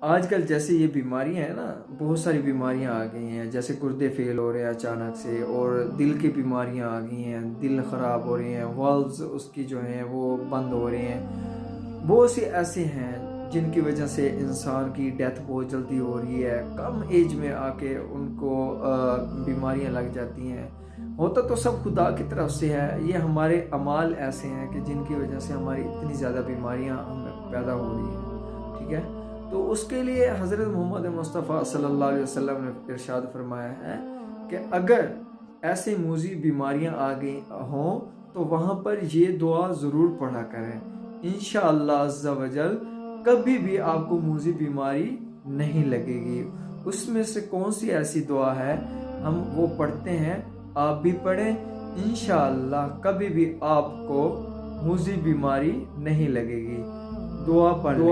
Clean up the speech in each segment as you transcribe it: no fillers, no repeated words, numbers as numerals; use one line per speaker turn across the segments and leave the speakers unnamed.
آج کل جیسے یہ بیماریاں ہیں نا، بہت ساری بیماریاں آ گئی ہیں، جیسے گردے فیل ہو رہے ہیں اچانک سے، اور دل کی بیماریاں آ گئی ہیں، دل خراب ہو رہے ہیں، والوز اس کی جو ہیں وہ بند ہو رہے ہیں، بہت سے ایسے ہیں جن کی وجہ سے انسان کی ڈیتھ بہت جلدی ہو رہی ہے، کم ایج میں آ کے ان کو بیماریاں لگ جاتی ہیں۔ ہوتا تو سب خدا کی طرف سے ہے، یہ ہمارے اعمال ایسے ہیں کہ جن کی وجہ سے ہماری اتنی زیادہ بیماریاں ہمیں پیدا ہو رہی ہیں، ٹھیک ہے۔ تو اس کے لیے حضرت محمد مصطفیٰ صلی اللہ علیہ وسلم نے ارشاد فرمایا ہے کہ اگر ایسے موذی بیماریاں آ گئی ہوں تو وہاں پر یہ دعا ضرور پڑھا کریں، انشاءاللہ عز و جل کبھی بھی آپ کو موذی بیماری نہیں لگے گی۔ اس میں سے کون سی ایسی دعا ہے، ہم وہ پڑھتے ہیں، آپ بھی پڑھیں، انشاءاللہ کبھی بھی آپ کو موذی بیماری نہیں لگے گی۔ دعا پڑھ لیں،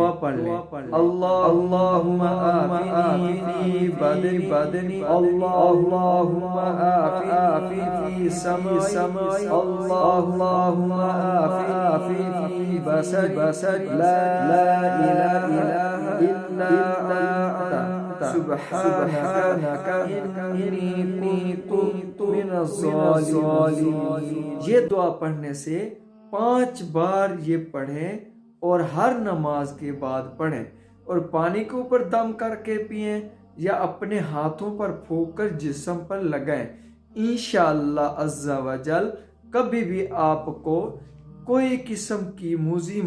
اللہم آفنی فی بدنی، اللہم آفنی فی سمعی، اللہم آفنی فی بصری، لا الہ الا انت سبحانک انی کنت من الظالمین۔ یہ دعا پڑھنے سے 5 بار یہ پڑھیں اور ہر نماز کے بعد پڑھیں، اور پانی کے اوپر دم کر کے پئیں یا اپنے ہاتھوں پر پھونک کر جسم پر لگائیں۔ انشاءاللہ عز و جل کبھی بھی آپ کو کوئی قسم کی موذی